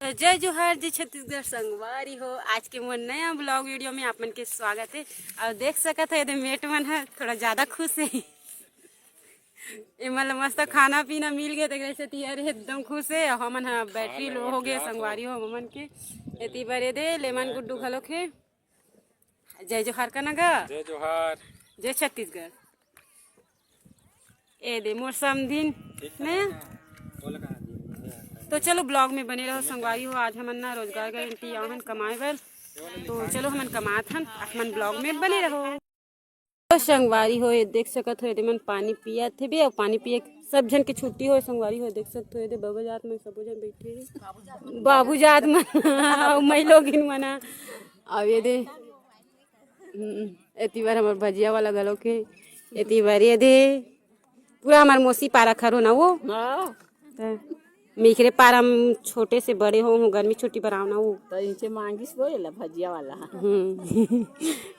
तो जय जोहार जी छत्तीसगढ़ संगवारी हो। आज के मोर नया ब्लॉग वीडियो में आप मन के स्वागत है। और देख सकत है मेट मन है थोड़ा ज्यादा खुश है। मतलब मस्त खाना पीना मिल गया तो तिहर एकदम खुश है। हमन हा बैटरी लो हो गए संगवारी हो हमन के एती बरे दे लेमन गुड्डू घलो खे। जय जोहार का नगा जय जोहार जय छत्तीसगढ़ ए दे मोर समधिन में। तो चलो ब्लॉग में बने रहो संगवारी हो। आज हमन ना रोजगार गारंटी आहन कमाए बर, तो चलो हमन कमात हन आप मन ब्लॉग में बने रहो। तो संगवारी हो देख सकत हो मन पानी पिया थे बे और पानी पिए सब जन के छुट्टी हो संगवारी हो। देख सकते हो बाबू जात में सब जन बैठे हैं बाबू जात मन मैं लोग इन मना अब ये दे एती बार हमार भजिया वाला गलो के एती बार ये दे पूरा हमार मौसी पारा खरो ना वो मिखरे पारा छोटे से बड़े हो गर्मी छुट्टी पर आवना वो तो इनसे मांगिस बोलेला भजिया वाला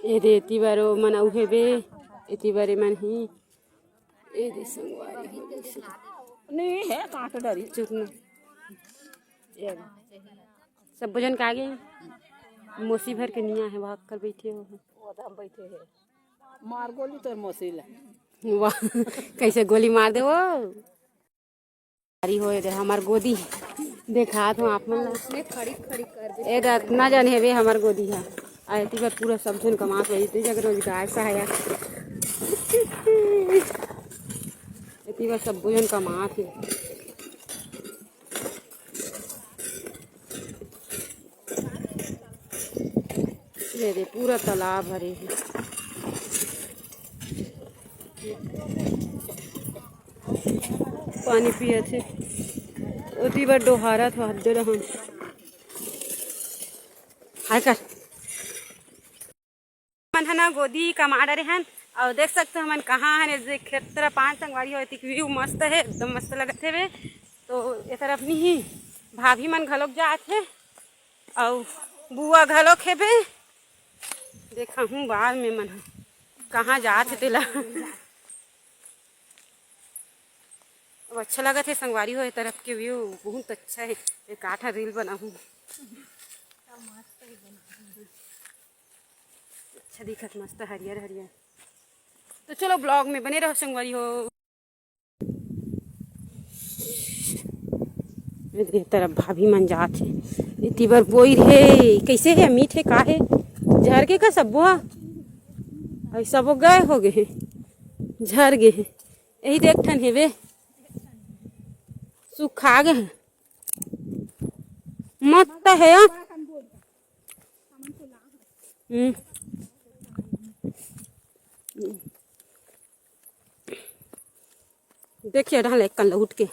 ए दे एती बार मन उहे बे एती बारे मन ही ए दे संगवारी नहीं है कांट डरी चुकना सब जन का आगे मौसी भर के निया है भाग कर बैठे हो। हम बैठे हैं मार गोली तो मौसीला वाह कैसे गोली मार दे वो हो दे हमार गोदी देखा तो आप मन खड़ी खड़ी कर दे ए ना जाने है बे हमार गोदी है आती बार पूरा सब जन कमा रही थी जगह रोजगार सहाया इतनी बार सब जन कमा थे। ये दे पूरा तालाब भरे है। पानी पिए थे उतनी बार डोहारा था हद रहन हाय कर मन है ना गोदी कमा रहे हैं। और देख सकते हो हमन कहाँ है खेत तरफ 5 संगवारी हो व्यू मस्त है एकदम मस्त लगते हुए। तो ये तरफ नहीं भाभी मन घलोक जात है और बुआ घलोक है बे देखा हूँ बाहर में मन कहाँ जात है तेला अच्छा लगा थे संगवारी हो। तरफ के व्यू बहुत अच्छा है। एक आठा रील बना हूँ अच्छा दिखत मस्त हरियर हरियर। तो चलो ब्लॉग में बने रहो संगवारी हो। तरफ भाभी मन जात है इतनी बार बोई रे कैसे है मीठे का है झर के का सब ऐसा वो गए हो गए झर गए यही देख ठन है वे सुखा गए मत है देखिए ढाल एक कल उठ के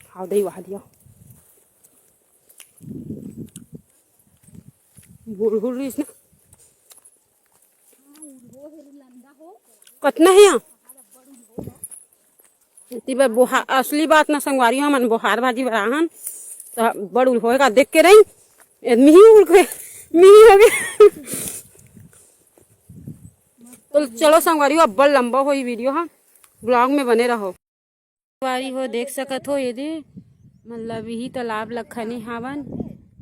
हाँ दही वहा दिया बोल बोल रही इसने कतना है यहाँ बोहार असली बात ना संगवारी मन बोहार भाजी बराहन तो बड़ उल होएगा देख के रही मिही उल के मिही हो गए। तो चलो संगवारी हो अब बड़ लंबा हो वीडियो हाँ ब्लॉग में बने रहो। संगवारी हो देख सकत हो ये दे मतलब यही तालाब लखनी हावन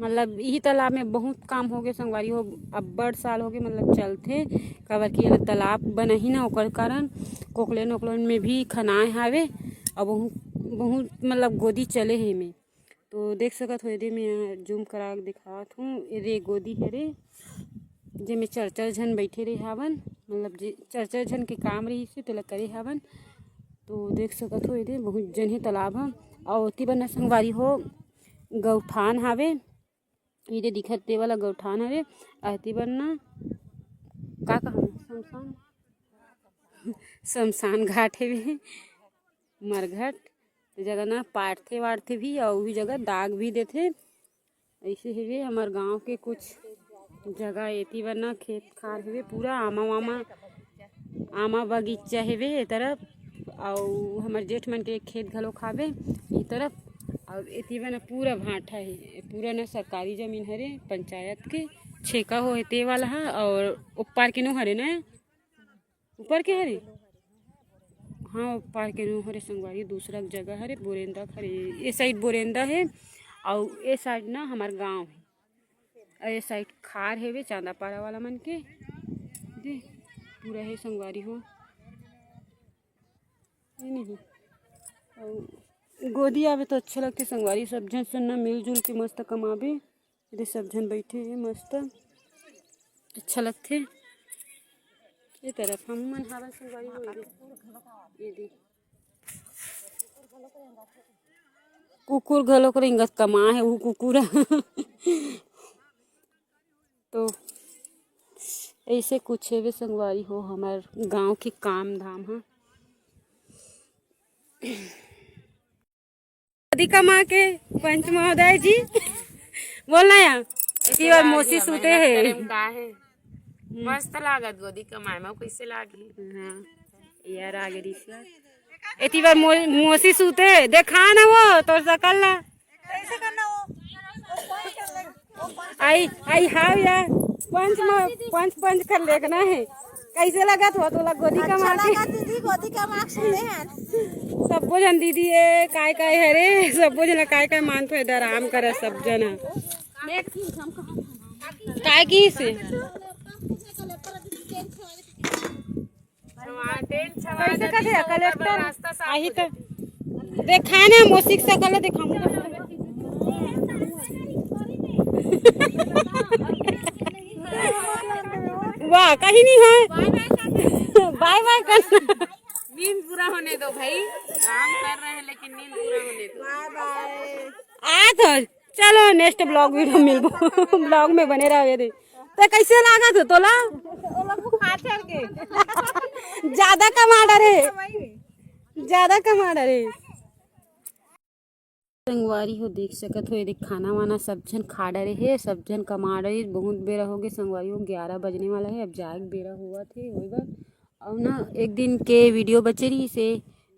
मतलब यही तालाब में बहुत काम हो गए संगवारी हो। अब बड़ साल हो गए मतलब चलते काबर की तालाब बना ही ना ओकर कारण कोकलेन ओकलेन में भी खनाए हावे और बहुत बहुत मतलब गोदी चले है में। तो देख सकत हो ये मैं जूम करा दिखात हूँ ये गोदी है रे जे में चर झन बैठे रहे हावन मतलब चर झन के काम रही से तेला करे हावन। तो देख सकत हो ये बहुत जन है तालाब है और ओती बना संगवारी हो गौठान हावे ये दिखत ते वाला गौठान हवे आती बनना का शमशान शमशान घाट है भी मरघट जगह ना पाटते वाटते भी और वही जगह दाग भी देते ऐसे है हमार गांव के कुछ जगह एती बना खेत खार है पूरा आमा वामा आमा बगीचा है तरफ और हमारे जेठ मन के खेत घलो खावे ई तरफ और एती बना पूरा भाटा है पूरा ना सरकारी जमीन हरे पंचायत के छेका हो ते वाला है और ऊपर के नो हरे ना ऊपर के हरे हाँ पार के नो हरे संगवारी दूसरा जगह हरे बोरेंदा खरे ये साइड बोरेंदा है और ये साइड ना हमार गांव है और ये साइड खार है वे चांदा पारा वाला मन के दे पूरा है संगवारी हो ये नहीं और गोदी आवे तो अच्छा लगते संगवारी सब जन सन्ना मिलजुल के मस्त कमावे ये सब जन बैठे हैं मस्त अच्छा लगते ये तरफ हम मन हावन संगवारी हो ये दे कुकुर घलो कर इंगत कमा है वो कुकुर तो ऐसे कुछ है वे संगवारी हो हमार गांव के काम धाम है शादी कमा के पंच महोदय जी बोलना यार की बार मोसी सूते है मस्त लागत गोदी कमाए में कैसे लागी हाँ यार आगे रिश्ता एती बार मोसी सूते देखा ना वो तो सकल ना कैसे करना वो आई आई हाव यार पंच कर लेना है कैसे लगा तो गोदी कमा के दीदी गोदी का मार्क्स ले हैं सब जन दीदी है काय काय है रे सब जन काय काय मानते है आराम करे सब जन काय की से कैसे करे कलेक्टर आई तो देखा ना मोसिक सकल दिखाऊंगा वाह कहीं नहीं है बाय बाय करना नींद पूरा होने दो भाई काम कर रहे हैं लेकिन नींद पूरा होने दो बाय बाय आ तो चलो नेक्स्ट ब्लॉग वीडियो मिलबो ब्लॉग में बने रहो दे तो कैसे लगा तो तोला ज्यादा कमा डरे संगवारी हो देख सकत हो ये खाना वाना सब जन खा डरे है सब जन कमा रहे बहुत बेरा हो गए संगवारी हो 11 बजने वाला है अब जाग बेरा हुआ थे होगा और ना एक दिन के वीडियो बचे रही से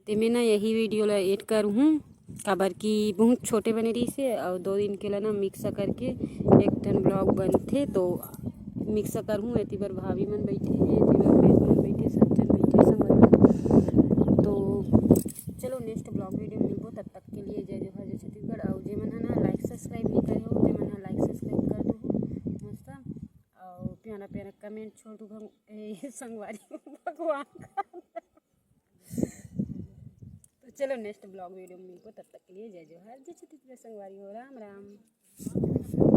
ते मैं ना यही वीडियो ला एड कर हूँ काबर की बहुत छोटे बने रही से और 2 दिन के लिए ना मिक्स करके एक टन ब्लॉग बनते तो मिक्स कर हूँ एती बार भाभी मन बैठे हैं एती बार बहन मन बैठे सब जन बैठे संगवारी तो चलो नेक्स्ट ब्लॉग वीडियो मिलबो तब तक के लिए जय जोहार जय छत्तीसगढ़ और जे मन ना लाइक सब्सक्राइब नहीं करे हो ते मन लाइक सब्सक्राइब कर दो मस्त और प्यारा प्यारा कमेंट छोड़ दो संगवारी भगवान का तो चलो नेक्स्ट ब्लॉग वीडियो मिलबो तब तक के लिए जय जोहार जय छत्तीसगढ़ संगवारी हो राम राम।